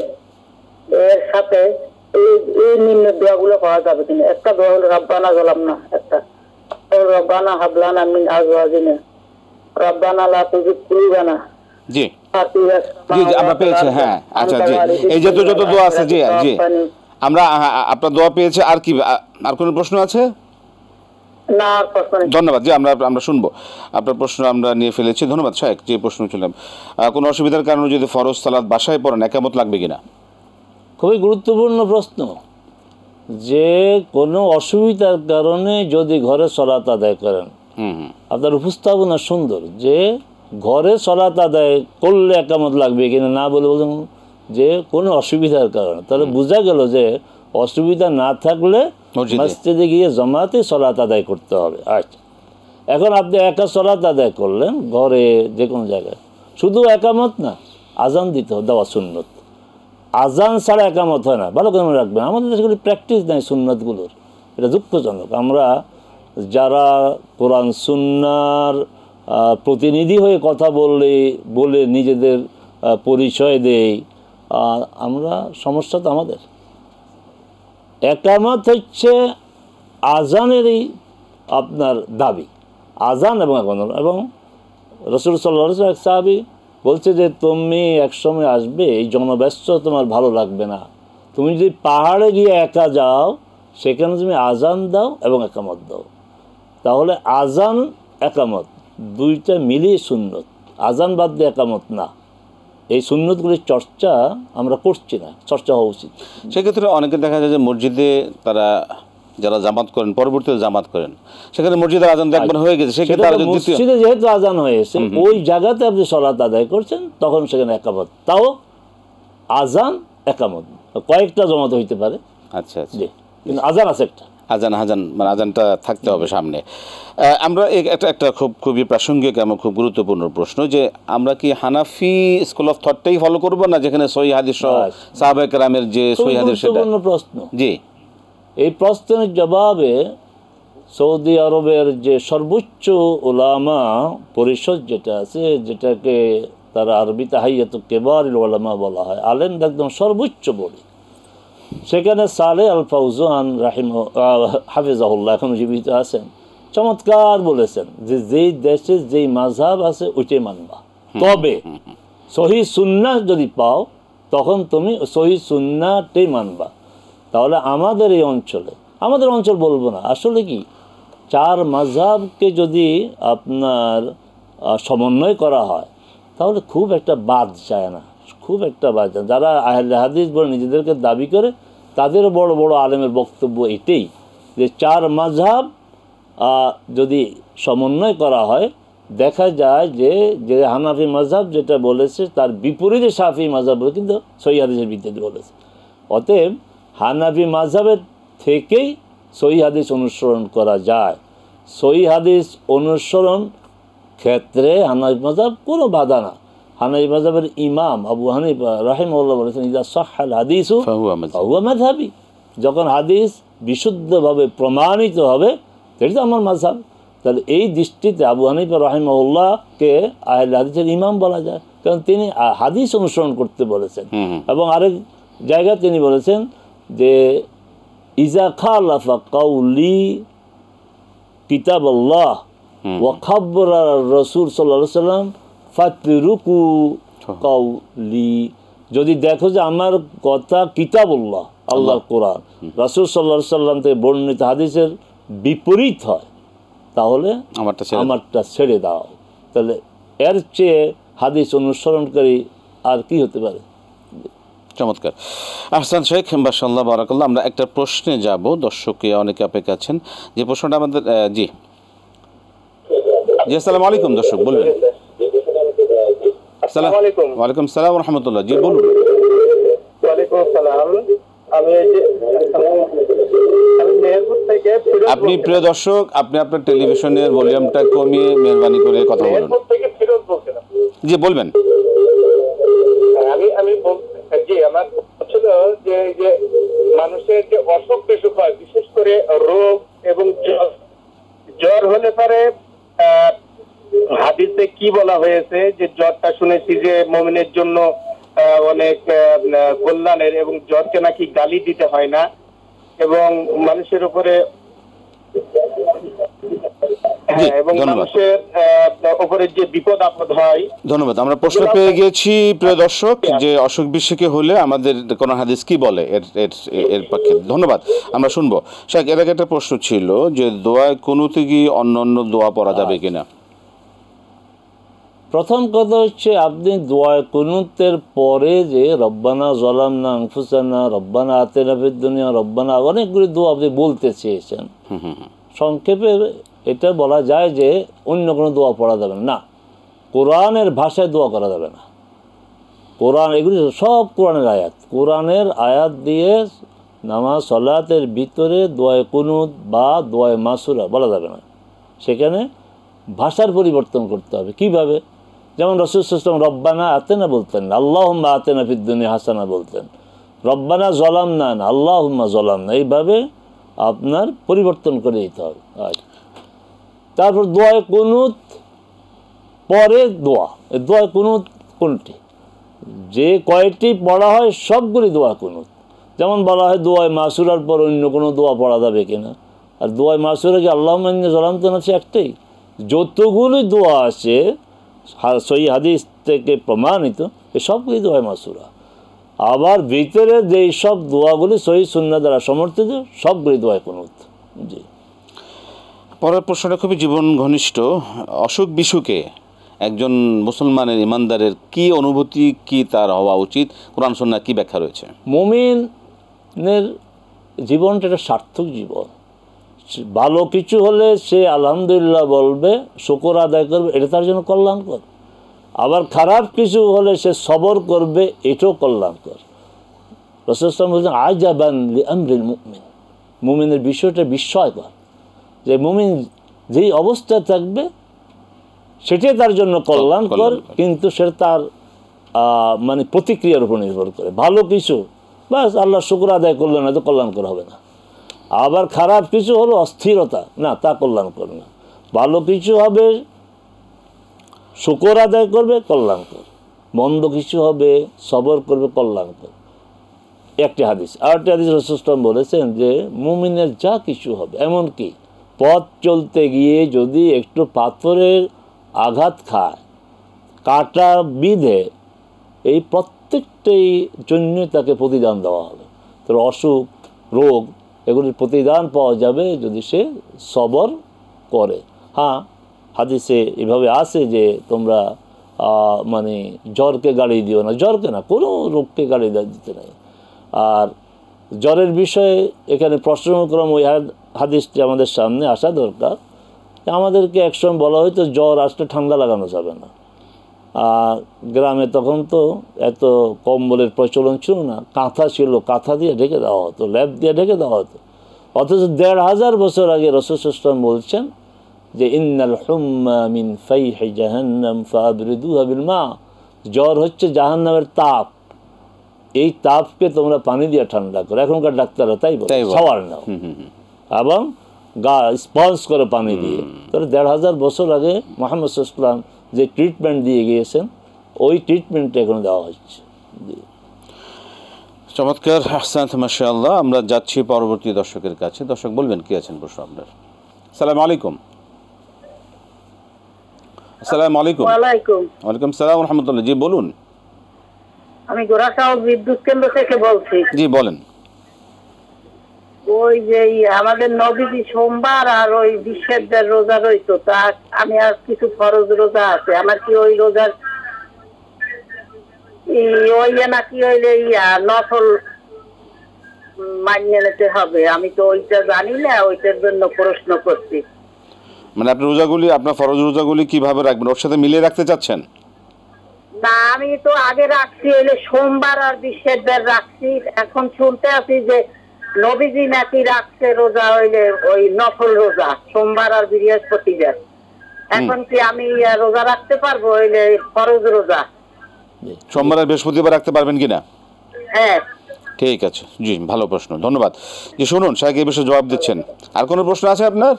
এর সাথে এই নিম্ন দোয়াগুলো পাওয়া যাবে কিনা? একটা দোয়া হলো রাব্বানা যালামনা, একটা রাব্বানা হাবলানা মিন আজওয়াজিনা, রাব্বানা লা তুযিগ কুলুবানা।
জি জি আমরা পেয়েছি। হ্যাঁ, আচ্ছা, জি এই যত দোয়া আছে, জি জি আমরা আপনার দোয়া পেয়েছি। আর কি, আর কোনো প্রশ্ন আছে?
না, প্রশ্ন নেই।
ধন্যবাদ। জি আমরা শুনবো আপনার প্রশ্ন, আমরা নিয়ে ফেলেছি। ধন্যবাদ শায়েখ। যে প্রশ্ন ছিলাম, কোনো অসুবিধার কারণে যদি ফরজ সালাত বাসায় পড়েন একামত লাগবে কিনা?
খুবই গুরুত্বপূর্ণ প্রশ্ন। যে কোনো অসুবিধার কারণে যদি ঘরে সালাত আদায় করেন, আপনার উপস্থাপনা সুন্দর, যে ঘরে সালাত আদায় করলে একামত লাগবে কিনা না বলে বলুন যে কোনো অসুবিধার কারণে, তাহলে বোঝা গেল যে অসুবিধা না থাকলে মসজিদে গিয়ে জামাতে সালাত আদায় করতে হবে। আচ্ছা, এখন আপনি একা সালাত আদায় করলেন ঘরে যে কোনো জায়গায়, শুধু একামত না, আজান দিতে দেওয়া সুন্নত। আজান ছাড়া একামত হয় না, ভালো করে মনে রাখবেন। আমাদের দেশগুলি প্র্যাকটিস নেই সুন্নতগুলোর, এটা দুঃখজনক। আমরা যারা কোরআন সুন্নাহর প্রতিনিধি হয়ে কথা বলে নিজেদের পরিচয় দেই, আমরা সমস্যা তো আমাদের। একামত হচ্ছে আজানেরই আপনার দাবি, আজান এবং একামত। এবং রাসূল সাল্লাল্লাহু আলাইহি ওয়াসাল্লাম এক সাহাবী বলছে যে তুমি একসময় আসবে, এই জনব্যস্ত তোমার ভালো লাগবে না, তুমি যদি পাহাড়ে গিয়ে একা যাও, সেখানে তুমি আজান দাও এবং একামত দাও। তাহলে আজান একামত দুইটা মিলিয়ে সুন্নত, আজান বাদ দিয়ে একামত না। এই সুন্নতগুলির চর্চা আমরা করছি না, চর্চা হওয়া উচিত।
সেক্ষেত্রে অনেকে দেখা যায় যে মসজিদে তারা যারা জামাত করেন, পরবর্তীতে জামাত করেন, সেখানে মসজিদের আজান একবার হয়ে গেছে, সেক্ষেত্রে
সেটা
আরো দ্বিতীয়
মসজিদে যেহেতু আজান হয়েছে, ওই জায়গাতে আপনি সালাত আদায় করছেন, তখন সেখানে একামত, তাও আজান একামত কয়েকটা জমাত হইতে পারে,
আচ্ছা আচ্ছা,
জি, কিন্তু আজান আছে একটা।
আজান মানে আজানটা থাকতে হবে সামনে। আমরা একটা খুবই প্রাসঙ্গিক এবং খুব গুরুত্বপূর্ণ প্রশ্ন, যে আমরা কি হানাফি স্কুল অফ থটটাই ফলো করব, না যেখানে সহিহ হাদিস সহ সাহাবায়ে কেরামের যে সহিহ হাদিস, সেটা
গুরুত্বপূর্ণ প্রশ্ন।
জি,
এই প্রশ্নের জবাবে সৌদি আরবের যে সর্বোচ্চ উলামা পরিষদ যেটা আছে, যেটাকে তারা আরবিতে হাইয়াতুল কিবারুল উলামা বলা হয়, আলেমদের একদম সর্বোচ্চ বলি, সেখানে সালেহ আল ফাউজান হাফিজাহুল্লাহ এখন জীবিত আছেন, চমৎকার বলেছেন যে যেই দেশে যেই মাযহাব আছে ওইটাই মানবা, তবে সহিহ সুন্নাহ যদি পাও তখন তুমি সহিহ সুন্নাহটাই মানবা। তাহলে আমাদের এই অঞ্চলে, আমাদের অঞ্চল বলবো না, আসলে কি 4 মাযহাবকে যদি আপনার সমন্বয় করা হয় তাহলে খুব একটা বাদ যায় না, খুব একটা বাদ যায়। যারা আহলে হাদিস বলে নিজেদেরকে দাবি করে, তাদের বড় বড় আলেমের বক্তব্য এটাই যে 4 মাযহাব যদি সমন্বয় করা হয়, দেখা যায় যে হানাফি মাযহাব যেটা বলেছে তার বিপরীতে শাফি মাযহাব বলে, কিন্তু সহিহ হাদিসের ভিত্তিতে বলেছে। অতএব হানাফি মাযহাবের থেকেই সহিহ হাদিস অনুসরণ করা যায়। সহিহ হাদিস অনুসরণ ক্ষেত্রে হানাফি মাযহাব কোনো বাধা না। হানাফি মাযহাবের ইমাম আবু হানিফা রাহিমাহুল্লাহ বলেছেন, ইযা সাহহাল হাদিসু ফাহুয়া মাযহাবি, যখন হাদিস বিশুদ্ধভাবে প্রমাণিত হবে সেটা তো আমার মাযহাব। তাহলে এই দৃষ্টিতে আবু হানিফা রাহিমাহুল্লাহকে আহলে হাদিসের ইমাম বলা যায়, কারণ তিনি হাদিস অনুসরণ করতে বলেছেন। এবং আরেক জায়গায় তিনি বলেছেন যে ইজা খালাফা কাউলি কিতাবাল্লাহ ওয়া খাবরা রাসূল সাল্লাল্লাহু আলাইহি সাল্লাম ফাতরুকু কাউলি, যদি দেখো যে আমার কথা কিতাবুল্লাহ আল্লাহর কোরআন, রাসূল সাল্লাল্লাহু আলাইহি সাল্লাম থেকে বর্ণিত হাদিসের বিপরীত হয়, তাহলে আমারটা ছেড়ে দাও। তাহলে এর চেয়ে হাদিস অনুসরণকারী আর কি হতে পারে?
চমৎকার, আহসান শেখ, মাশাআল্লাহ, বারাকাল্লাহ। আমরা একটা প্রশ্নে যাব, দর্শকে অনেকে অপেক্ষা আছেন, যে প্রশ্নটা আমাদের জি আসসালামু আলাইকুম, দর্শক বলবেন। আসসালামু আলাইকুম। ওয়ালাইকুম আসসালাম ওয়া রাহমাতুল্লাহ, জি বলুন।
ওয়ালাইকুম আসসালাম।
আপনি প্রিয় দর্শক, আপনি আপনার টেলিভিশনের ভলিউমটা কমিয়ে মেহরবানি করে কথা বলুন। জি বলবেন।
আমি জি, আমার ছিল যে মানুষের যে অসুখ বিসুখ হয়, বিশেষ করে রোগ এবং জ্বর হলে পরে হাদিসে কি বলা হয়েছে, যে জ্বরটা শুনেছি যে মুমিনের জন্য অনেক কল্যাণের, এবং জ্বরকে নাকি গালি দিতে হয় না, এবং মানুষের উপরে এবং মানুষের উপরে যে বিপদ আপদ হয়।
ধন্যবাদ। আমরা প্রশ্ন পেয়ে গেছি প্রিয় দর্শক, যে অসুখ বিসুখে হলে আমাদের কোন হাদিস কি বলে এর পক্ষে। ধন্যবাদ, আমরা শুনবো। শেখ, এর আগে একটা প্রশ্ন ছিল যে দোয়ায় কুনুতে কি অন্য দোয়া পড়া যাবে কিনা?
প্রথম কথা হচ্ছে, আপনি দোয়ায়ে কুনুতের পরে যে রব্বানা যালামনা আনফুসানা, রব্বানা আতিনা ফিদ দুনিয়া, রব্বানা, অনেকগুলি দোয়া আপনি বলতে চেয়েছেন। সংক্ষেপে এটা বলা যায় যে অন্য কোনো দোয়া পড়া যাবে না, কোরআনের ভাষায় দোয়া করা যাবে না। কোরআন, এগুলি সব কোরআনের আয়াত, কোরআনের আয়াত দিয়ে নামাজ সালাতের ভিতরে দোয়ায়ে কুনুত বা দোয়ায়ে মাসুরা বলা যাবে না। সেখানে ভাষার পরিবর্তন করতে হবে। কিভাবে? যেমন রাসূল সাল্লাল্লাহু আলাইহি ওয়াসাল্লাম রব্বানা আতিনা বলতেন, আল্লাহুম্মা আতিনা ফিদ দুনিয়া হাসানা বলতেন, রব্বানা যালামনা না, আল্লাহুম্মা যালামনা, এইভাবে আপনার পরিবর্তন করে দিতে হবে। তারপর দোয়ায়ে কুনুত পরে দোয়া, দোয়ায়ে কুনুত কোনটি? যে কয়টি পড়া হয় সবগুলি দোয়া কুনুত। যেমন বলা হয় দোয়ায়ে মাসুরার পর অন্য কোনো দোয়া পড়া যাবে কিনা, আর দোয়ায়ে মাসুরা কি আল্লাহুম্মা ইন্নী যালামতু নাফসি একটাই? যতগুলি দোয়া আছে সহিহ হাদিস থেকে প্রমাণিত, এই সবগুলি দোয়ায়ে মাসুরা। আবার ভিতরে যেই সব দোয়াগুলি সহিহ সুন্নাহ দ্বারা সমর্থিত, সবগুলি দোয়ায়ে কুনুত। জি।
পরের প্রশ্নটা খুবই জীবন ঘনিষ্ঠ। অসুখ বিসুখে একজন মুসলমানের, ইমানদারের কি অনুভূতি, কি তার হওয়া উচিত, কোরআন সুন্নাহ কি ব্যাখ্যা রয়েছে?
মুমিনের জীবনটা একটা সার্থক জীবন, ভালো কিছু হলে সে আলহামদুলিল্লাহ বলবে, শুকর আদায় করবে, এটা তার জন্য কল্যাণকর। আবার খারাপ কিছু হলে সে সবর করবে, এটাও কল্যাণকর। রাসূল সাল্লাল্লাহু আলাইহি ওয়াসাল্লাম বলছেন আজাবান লিআমরিল মুমিন, মুমিনের বিষয়টা বিস্ময়কর, যে মুমিন যেই অবস্থায় থাকবে সেটাই তার জন্য কল্যাণকর, কিন্তু সেটা তার মানে প্রতিক্রিয়ার উপর নির্ভর করে। ভালো কিছু বাস আল্লাহ শুকর আদায় করলো না, তো কল্যাণকর হবে না। আবার খারাপ কিছু হলো অস্থিরতা, না, তা কল্যাণকর না। ভালো কিছু হবে শুকর আদায় করবে, কল্যাণকর। মন্দ কিছু হবে সবর করবে, কল্যাণকর। একটি হাদিস। আরেকটি হাদিস রাসূল সাল্লাল্লাহু আলাইহি ওয়াসাল্লাম বলেছেন যে মুমিনের যা কিছু হবে, এমনকি পথ চলতে গিয়ে যদি একটু পাথরের আঘাত খায়, কাটা বিধে, এই প্রত্যেকটাই জন্য তাকে প্রতিদান দেওয়া হবে। তার অসুখ রোগ এগুলির প্রতিদান পাওয়া যাবে যদি সে সবর করে। হ্যাঁ, হাদিসে এভাবে আছে যে তোমরা মানে জ্বরকে গালি দিও না, জ্বরকে না, কোনো রোগকে গালি দিতে নাই। আর জ্বরের বিষয়ে এখানে প্রশ্নক্রম ওই হাদিসটি আমাদের সামনে আসা দরকার। আমাদেরকে একসময় বলা হয়তো জ্বর আসলে ঠান্ডা লাগানো যাবে না। গ্রামে তখন তো এত কম্বলের প্রচলন ছিল না, কাঁথা ছিল, কাঁথা দিয়ে ঢেকে দেওয়া হতো, ল্যাপ দিয়ে ঢেকে দেওয়া হতো। অথচ ১৫০০ বছর আগে রাসূল সাল্লাল্লাহু আলাইহি ওয়াসাল্লাম বলছেন যে ইন্নাল হুম্মা মিন ফাইহি জাহান্নাম ফাবরিদুহা বিল মা, জ্বর হচ্ছে জাহান্নামের তাপ, এই তাপকে তোমরা পানি দিয়ে ঠান্ডা করো। এখনকার ডাক্তাররা তাই বলে, শাওয়ার নাও এবং গা স্পঞ্জ করে পানি দিয়ে। তাহলে ১৫০০ বছর আগে মুহাম্মদ সাল্লাল্লাহু আলাইহি ওয়াসাল্লাম যে ট্রিটমেন্ট দিয়ে গিয়েছেন, ওই ট্রিটমেন্টটা এখন দেওয়া হচ্ছে।
চমৎকার, আহসান, মাশাআল্লাহ। আমরা যাচ্ছি পরবর্তী দর্শকের কাছে। দর্শক বলবেন কি আছেন প্রশ্ন আপনার? আসসালামু আলাইকুম। আসসালামু আলাইকুম। ওয়ালাইকুম সালাম ওয়া রাহমাতুল্লাহ। জি বলুন।
আমি গোরাখাও বিদ্যুৎ কেন্দ্র থেকে বলছি।
জি বলেন।
ওই যে আমাদের নবীজি সোমবার আর ওই বিশ্বের রোজা রইতো, তা আমি আর কিছু ফরজ রোজা আছে, আমার কি ওই রোজার ওই নাকি হইলে নফল মানিয়ে নিতে হবে? আমি তো ওইটা জানি না, ওইটার জন্য প্রশ্ন করছি।
মানে আপনি রোজাগুলি, আপনার ফরজ রোজাগুলি কিভাবে রাখবেন, ওর সাথে মিলিয়ে রাখতে চাচ্ছেন?
না, আমি তো আগে রাখছি হইলে সোমবার আর বিশ্বের রাখছি। এখন শুনতে আছি যে নবীজি নাকি রাখছে রোজা হইলে ওই নফল রোজা সোমবার আর বৃহস্পতিবার। এখন কি আমি রোজা রাখতে পারবো হইলে ফরজ রোজা?
সোমবার আর বৃহস্পতিবার রাখতে পারবেন কিনা?
হ্যাঁ,
ঠিক আছে, জি ভালো প্রশ্ন, ধন্যবাদ। জি শুনুন, শাহেখ এই বিষয়ে জবাব দিচ্ছেন। আর কোনো প্রশ্ন আছে আপনার?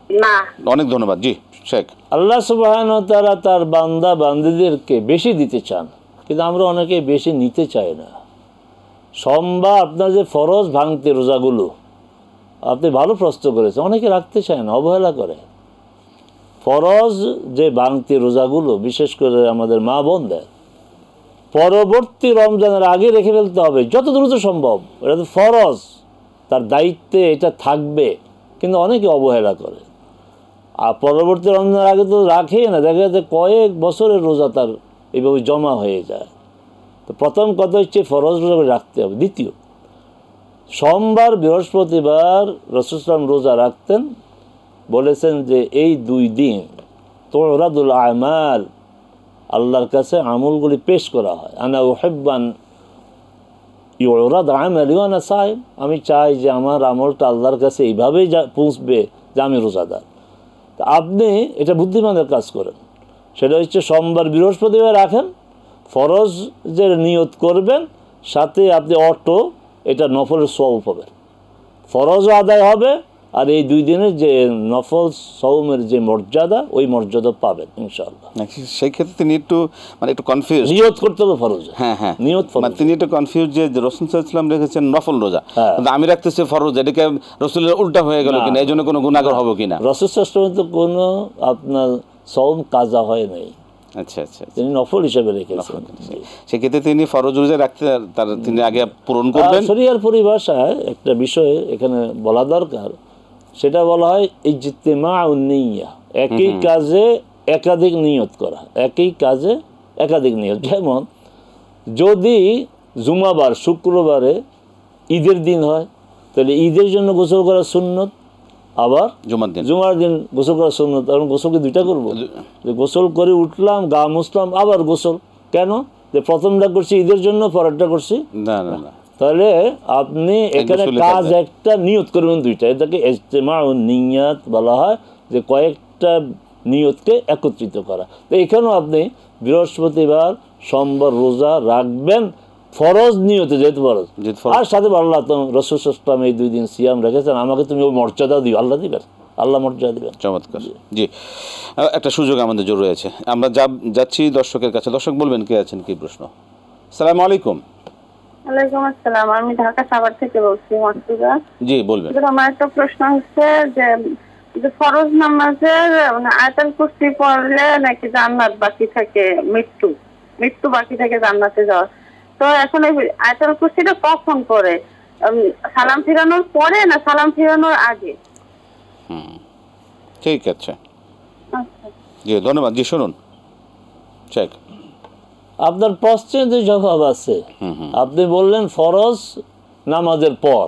না,
অনেক ধন্যবাদ। জি শেখ।
আল্লাহ সুবহানাহু ওয়া তাআলা তার বান্দা বান্দীদেরকে বেশি দিতে চান, কিন্তু আমরা অনেকে বেশি নিতে চাই না। সোমবার আপনার যে ফরজ ভাঙতে রোজাগুলো, আপনি ভালো প্রশ্ন করেছেন, অনেকে রাখতে চায় না, অবহেলা করে। ফরজ যে ভাঙতি রোজাগুলো, বিশেষ করে আমাদের মা বোনদের, পরবর্তী রমজানের আগে রেখে ফেলতে হবে যত দ্রুত সম্ভব। এটা তো ফরজ, তার দায়িত্বে এটা থাকবে, কিন্তু অনেকে অবহেলা করে। আর পরবর্তী রমজানের আগে তো রাখেই না, দেখা যাচ্ছে কয়েক বছরের রোজা তার এইভাবে জমা হয়ে যায়। তো প্রথম কথা হচ্ছে ফরজ রোজা রাখতে হবে। দ্বিতীয়, সোমবার বৃহস্পতিবার রাসূল সাল্লাল্লাহু আলাইহি ওয়াসাল্লাম রোজা রাখতেন, বলেছেন যে এই ২ দিন তুরাদুল আমাল, আল্লাহর কাছে আমলগুলি পেশ করা হয়। আনা উহিব্বান ইউরাদ আমালি ওয়া আনা সাইম, আমি চাই যে আমার আমলটা আল্লাহর কাছে এইভাবেই পৌঁছবে যে আমি রোজাদার। তা আপনি এটা বুদ্ধিমানের কাজ করেন, সেটা হচ্ছে সোমবার বৃহস্পতিবার রাখেন, ফরজ যে নিয়ত করবেন, সাথে আপনি অটো এটা নফলের সওয়াব পাবেন, ফরজও আদায় হবে, আর এই 2 দিনের যে নফল সওমের যে মর্যাদা, ওই মর্যাদা পাবেন ইনশাআল্লাহ।
সেই ক্ষেত্রে তিনি একটু কনফিউজ,
নিয়ত করতে হবে ফরজ।
হ্যাঁ হ্যাঁ,
নিয়ত ফরজ।
তিনি একটু কনফিউজ যে রাসূল সাল্লাল্লাহু আলাইহি ওয়াসাল্লাম রেখেছেন নফল রোজা, কিন্তু আমি রাখতেছি ফরজ, এটাকে রাসূলের উল্টা হয়ে গেল কিনা, এই জন্য কোনো গুনাহগার হবে কিনা?
রাসূল সাল্লাল্লাহু আলাইহি ওয়াসাল্লাম তো কোনো আপনার সওম কাজা হয় নাই,
আচ্ছা আচ্ছা,
তিনি নফল হিসেবে রেখেছেন।
সেক্ষেত্রে তিনি ফরজ রোজা রাখতে তিনি আগে পূরণ করবেন।
শরিয়ার পরিভাষায় একটা বিষয় এখানে বলা দরকার, সেটা বলা হয় ইজতিমাউন নিয়্যা, একই কাজে একাধিক নিয়ত করা, একই কাজে একাধিক নিয়ত। যেমন যদি জুমাবার শুক্রবারে ঈদের দিন হয়, তাহলে ঈদের জন্য গোসল করা সুন্নত, আবার
জুমার দিন
গোসল করা সুন্নত। এখন গোসল কি দুইটা করবো? যে গোসল করে উঠলাম, গা মুছলাম, আবার গোসল কেন? যে প্রথমটা করছি ঈদের জন্য, পরেরটা করছি
না না না,
তাহলে আপনি এখানে কাজ একটা নিয়ত করবেন দুইটা। এটাকে ইজতিমাউ নিয়াত বলা হয়, যে কয়েকটা নিয়তকে একত্রিত করা। তো এখানেও আপনি বৃহস্পতিবার, সোমবার রোজা রাখবেন ফরজ নিয়তে, যেহেতু ফরজ, আর সাথে আল্লাহ রাসূল সাল্লাল্লাহু আলাইহি ওয়াসাল্লাম এই 2 দিন সিয়াম রেখেছেন, আমাকে তুমি ওই মর্যাদা দিও, আল্লাহ দিবেন, আল্লাহ মর্যাদা দিবেন।
চমৎকার। জি, একটা সুযোগ আমাদের জরুরি আছে, আমরা যাচ্ছি দর্শকের কাছে। দর্শক বলবেন কে আছেন, কি প্রশ্ন? আসসালামু আলাইকুম।
ওয়ালাইকুম আসসালাম, আমি ঢাকা সাভার থেকে বলছি মাসুদা।
জি বলবেন।
আমার একটা প্রশ্ন হচ্ছে যে ফরজ নামাজের আয়াতুল কুরসি পড়লে নাকি জান্নাত বাকি থাকে, মৃত্যু বাকি থাকে জান্নাতে যাওয়ার। তো এখন এই আয়াতুল কুরসিটা কখন পড়ে? সালাম ফিরানোর পরে না সালাম ফিরানোর আগে?
ঠিক আছে,
আচ্ছা
জি ধন্যবাদ। জি শুনুন শেখ,
আপনার প্রশ্নের যে জবাব আছে, আপনি বললেন ফরজ নামাজের পর,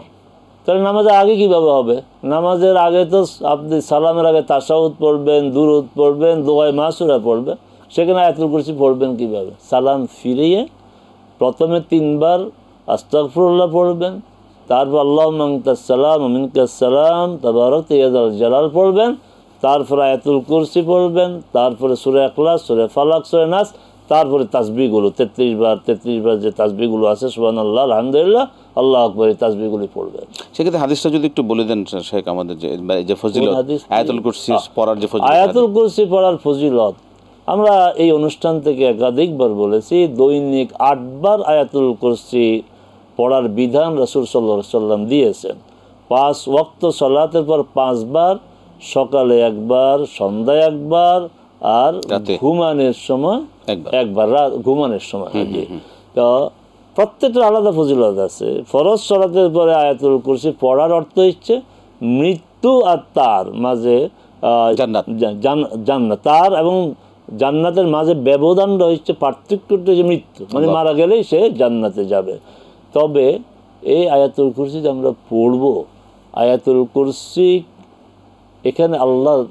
তাহলে নামাজের আগে কিভাবে হবে? নামাজের আগে তো আপনি সালামের আগে তাশাহুদ পড়বেন, দুরূদ পড়বেন, দোয়া মাসুরা পড়বেন, সেখানে আয়াতুল কুরসি পড়বেন কিভাবে? সালাম ফিরিয়ে প্রথমে 3 বার আস্তাগফিরুল্লাহ পড়বেন, তারপর আল্লাহুম্মা আনতাস সালাম ওয়া মিনকাস সালাম তাবারাকতা ইয়া যাল জালাল পড়বেন, তারপর আয়াতুল কুরসি পড়বেন, তারপরে সূরা ইখলাস, সূরা ফালাক, সূরা নাস, তারপরে তাসবিহগুলো 33 বার যে তাসবিহগুলো আছে, সুবহানাল্লাহ, আলহামদুলিল্লাহ, আল্লাহু আকবার, এই তাসবিহগুলো পড়বেন।
সেক্ষেত্রে হাদিসটা যদি একটু বলে দেন শেখ আমাদের, যে ফজিলত আয়াতুল কুরসি পড়ার, যে ফজিলত,
আয়াতুল কুরসি পড়ার ফজিলত আমরা এই অনুষ্ঠান থেকে একাধিকবার বলেছি। দৈনিক 8 বার আয়াতুল কুরসি পড়ার বিধান রাসূল সাল্লাল্লাহু আলাইহি ওয়াসাল্লাম দিয়েছেন। 5 ওয়াক্ত সালাতের পর 5 বার, সকালে 1 বার, সন্ধ্যায় 1 বার, আর ঘুমানোর সময় একবার, ঘুমানোর সময়। তো প্রত্যেকটা আলাদা ফজিলত আছে। ফরজ সালাতের পরে আয়াতুল কুরসি পড়ার অর্থ হচ্ছে মৃত্যু আর তার মাঝে জান্নাত, তার এবং জান্নাতের মাঝে ব্যবধানটা হচ্ছে, পার্থক্যটা যে মৃত্যু, মানে মারা গেলেই সে জান্নাতে যাবে। তবে এই আয়াতুল কুরসি যে আমরা পড়ব, আয়াতুল কুরসি এখানে আল্লাহর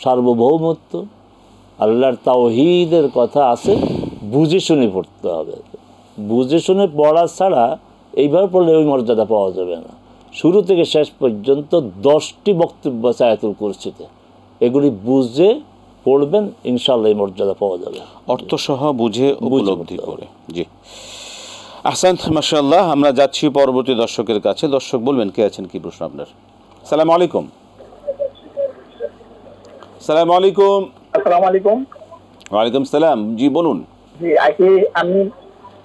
সার্বভৌমত্ব, আল্লাহর তাওহীদের কথা আছে, বুঝে শুনে পড়তে হবে। বুঝে শুনে পড়া ছাড়া এইভাবে পড়লে ওই মর্যাদা পাওয়া যাবে না। শুরু থেকে শেষ পর্যন্ত 10টি বক্তব্য আছে আয়াতুল কুরসিতে, এগুলি বুঝে পড়বেন, ইনশাআল্লাহ এই মর্যাদা পাওয়া যাবে,
অর্থসহ বুঝে উপলব্ধি করে। জি আহসান, মাশাআল্লাহ। আমরা যাচ্ছি পরবর্তী দর্শকের কাছে। দর্শক বলবেন কে আছেন, কি প্রশ্ন আপনার? আসসালামু আলাইকুম। আসসালামু আলাইকুম।
আসসালামু আলাইকুম।
ওয়ালাইকুম সালাম। জি বলুন।
জি আমি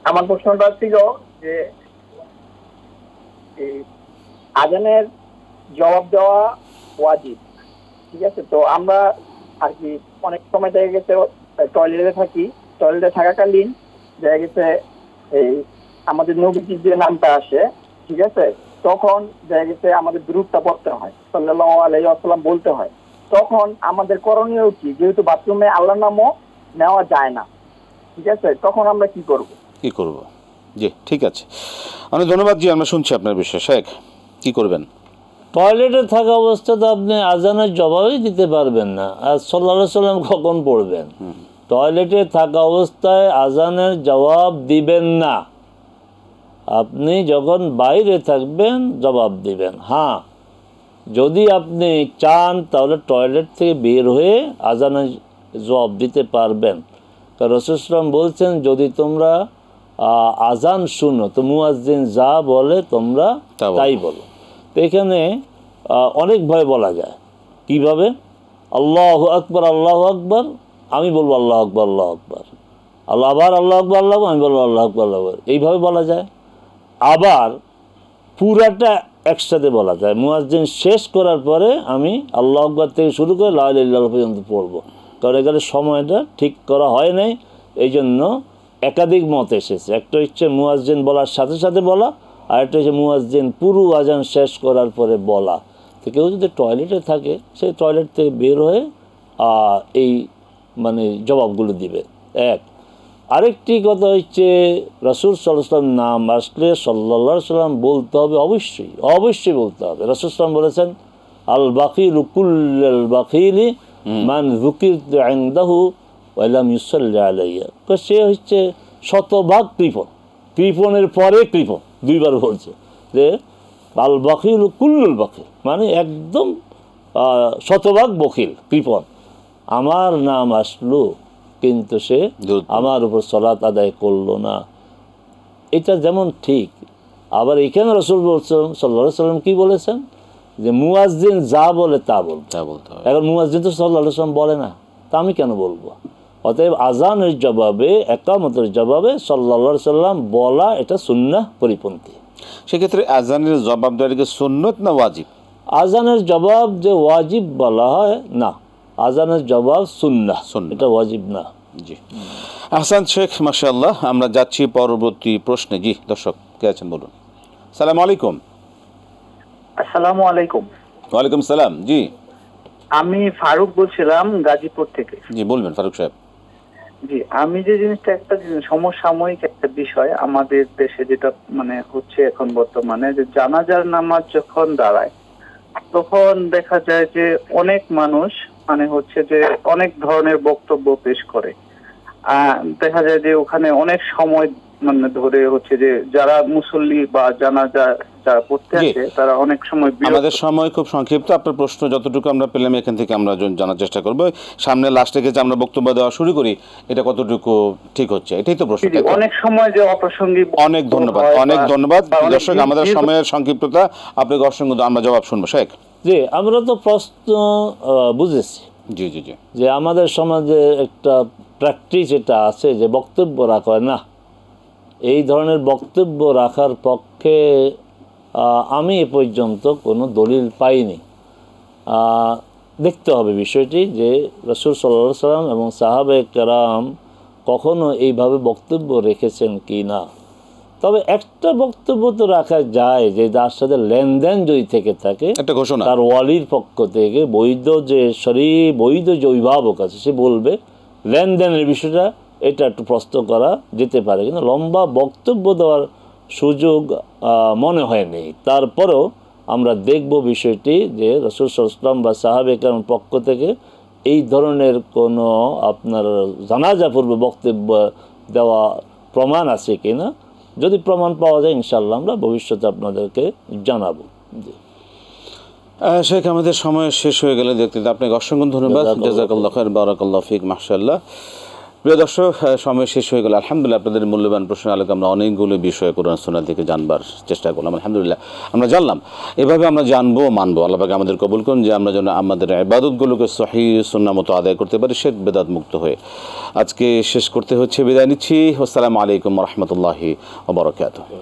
আমার প্রশ্নটা ছিল যে আজানের জবাব দেওয়া ওয়াজিব, ঠিক আছে? তো আমরা আর কি অনেক সময় দেখা গেছে টয়লেটে থাকি, টয়লেটে থাকাকালীন দেখা গেছে এই আমাদের নবীজির যে নামটা আসে, ঠিক আছে, তখন দেখা গেছে আমাদের দুরূদটা পড়তে হয়, সাল্লাল্লাহু আলাইহি ওয়াসাল্লাম বলতে হয়। তখন আমাদের করণীয় কি? যেহেতু বাথরুমে আল্লাহর নামও নেওয়া যায় না, ঠিক আছে, তখন আমরা কি করব?
জি ঠিক আছে, অনেক ধন্যবাদ। জি আমরা শুনছি আপনার বিষয়। শেখ কি করবেন?
টয়লেটে থাকা অবস্থাতে আপনি আজানের জবাবই দিতে পারবেন না, আর সাল্লাল্লাহু আলাইহি ওয়াসাল্লাম কখন পড়বেন? টয়লেটে থাকা অবস্থায় আজানের জবাব দিবেন না, আপনি যখন বাইরে থাকবেন জবাব দিবেন। হ্যাঁ, যদি আপনি চান তাহলে টয়লেট থেকে বের হয়ে আজানের জবাব দিতে পারবেন। কারণ রাসূল সাল্লাল্লাহু আলাইহি ওয়াসাল্লাম বলছেন, যদি তোমরা আজান শুনো তো মুয়াজ্জিন যা বলে তোমরা তাই বলো। তো এখানে অনেকভাবে বলা যায়। কিভাবে? আল্লাহু আকবার, আল্লাহু আকবার, আমি বলবো আল্লাহু আকবার, আল্লাহু আকবার, আবার আল্লাহু আকবার, আল্লাহ, আমি বলবো আল্লাহু আকবার, আল্লাহু আকবার, এইভাবে বলা যায়। আবার পুরাটা একসাথে বলা যায়, মুয়াজ্জিন শেষ করার পরে আমি আল্লাহু আকবার থেকে শুরু করে লা ইলাহা ইল্লাল্লাহ পর্যন্ত পড়বো। কারণ এখানে সময়টা ঠিক করা হয় নাই, এই জন্য একাধিক মত এসেছে। একটা হচ্ছে মুয়াজ্জিন বলার সাথে সাথে বলা, আর একটা হচ্ছে মুয়াজ্জিন পুরো আজান শেষ করার পরে বলা। তো কেউ যদি টয়লেটে থাকে, সেই টয়লেট থেকে বের হয়ে এই মানে জবাবগুলো দিবে। এক, আরেকটি কথা হচ্ছে রাসূল সাল্লাল্লাহু আলাইহি ওয়াসাল্লাম নাম আসলে সাল্লাল্লাহু আলাইহি ওয়াসাল্লাম বলতে হবে, অবশ্যই বলতে হবে। রাসূল সাল্লাল্লাহু আলাইহি ওয়াসাল্লাম বলেছেন, আল বাকিল কুল্লাল বাকিলি মান যুকিরতু ইনদাহু ওয়া লাম ইউসাল্লি আলাইয়া। তো সে হচ্ছে শতভাগ কৃপণ, কৃপণের পরে কৃপণ, দুইবার বলছে যে আল বাকিল কুল্লুল বাকিল, মানে একদম শতভাগ বকিল, কৃপণ। আমার নাম আসলো কিন্তু সে আমার উপর সালাত আদায় করলো না, এটা যেমন ঠিক। আবার এখানে রাসূল বলছেন সাল্লাল্লাহু আলাইহি সাল্লাম কি বলেছেন যে মুয়াজ্জিন যা বলে তা বলতে হবে। এখন মুয়াজ্জিন তো সাল্লাল্লাহু আলাইহি সাল্লাম বলে না, তা আমি কেন বলবো? অতএব আজানের জবাবে, একামতের জবাবে সাল্লাল্লাহু আলাইহি সাল্লাম বলা এটা সুন্নাহ পরিপন্থী।
সেক্ষেত্রে আজানের জবাব দেওয়া কি সুন্নত না ওয়াজিব?
আজানের জবাব যে ওয়াজিব বলা হয় না, আজানের জবাব সুন্নাহ, এটা ওয়াজিব না।
জি, আহসান শেখ, মাশাআল্লাহ। আমরা যাচ্ছি পরবর্তী প্রশ্নে। জি, দর্শক কে আছেন বলুন। সালাম আলাইকুম।
আসসালামু আলাইকুম।
ওয়ালাইকুম সালাম। জি,
আমি ফারুক বলছিলাম গাজীপুর থেকে।
জি বলবেন ফারুক সাহেব।
জি, আমি যে জিনিসটা একটা সমসাময়িক একটা বিষয় আমাদের দেশে যেটা মানে হচ্ছে এখন বর্তমানে, যে জানাজার নামাজ যখন দাঁড়ায় তখন দেখা যায় যে অনেক মানুষ মানে হচ্ছে যে অনেক ধরনের বক্তব্য পেশ করে। দেখা যায় যে ওখানে অনেক সময় মানে ধরে হচ্ছে যে যারা মুসল্লি বা জানাজা যারা পড়তে আসে তারা অনেক সময়,
আমাদের সময় খুব সংক্ষিপ্ত, আপনার প্রশ্ন যতটুকু আমরা পেলাম এখান থেকে আমরা জানার চেষ্টা করব। সামনে লাস্টে যে আমরা বক্তব্য দেওয়া শুরু করি এটা কতটুকু ঠিক হচ্ছে, এটাই তো প্রশ্ন।
অনেক সময় যে অপ্রাসঙ্গিক।
অনেক ধন্যবাদ, অনেক ধন্যবাদ দর্শক। আমাদের সময়ের সংক্ষিপ্ততা, আপনাকে অসংখ্য, আমরা জবাব শুনবো শেখ।
জি, আমরা তো প্রশ্ন বুঝেছি।
জি জি জি,
যে আমাদের সমাজে একটা প্র্যাকটিস এটা আছে যে বক্তব্য রাখা হয় না, এই ধরনের বক্তব্য রাখার পক্ষে আমি এ পর্যন্ত কোনো দলিল পাইনি। দেখতে হবে বিষয়টি যে রাসূল সাল্লাল্লাহু আলাইহি সাল্লাম এবং সাহাবায়ে কেরাম কখনো এইভাবে বক্তব্য রেখেছেন কি না। তবে একটা বক্তব্য তো রাখা যায় যে তার সাথে লেনদেন যদি থেকে থাকে,
একটা ঘোষণা
তার ওয়ালির পক্ষ থেকে বৈধ যে বৈধ যে অভিভাবক আছে সে বলবে লেনদেনের বিষয়টা, এটা একটু প্রশ্ন করা যেতে পারে। কিন্তু লম্বা বক্তব্য দেওয়ার সুযোগ মনে হয়নি। তারপরেও আমরা দেখব বিষয়টি যে রাসূল সাল্লাল্লাহু আলাইহি ওয়াসাল্লাম বা সাহাবায়ে কেরামের পক্ষ থেকে এই ধরনের কোনো আপনার জানাজা পূর্বে বক্তব্য দেওয়া প্রমাণ আছে কিনা। যদি প্রমাণ পাওয়া যায় ইনশাআল্লাহ আমরা ভবিষ্যতে আপনাদেরকে জানাবো।
শেখ, আমাদের সময় শেষ হয়ে গেলে দেখতে আপনাকে অসংখ্য ধন্যবাদ। জাযাকাল্লাহু খাইর, বারাকাল্লাহু ফিক, মাশাআল্লাহ। প্রিয় দর্শক, সময় শেষ হয়ে গেল। আলহামদুলিল্লাহ, আপনাদের মূল্যবান প্রশ্নের আলোকে আমরা অনেকগুলো বিষয় কোরআন সুন্নাহ থেকে জানবার চেষ্টা করলাম। আলহামদুলিল্লাহ আমরা জানলাম, এভাবে আমরা জানবো, মানবো। আল্লাহ পাক আমাদের কবুল করুন যে আমরা যেন আমাদের ইবাদতগুলোকে সহিহ সুন্নাহ মতো আদায় করতে পারি, শিরক বিদআত মুক্ত হয়ে। আজকে শেষ করতে হচ্ছে, বিদায় নিচ্ছি। আসসালামু আলাইকুম ওয়া রাহমাতুল্লাহি ওয়া বারাকাতুহু।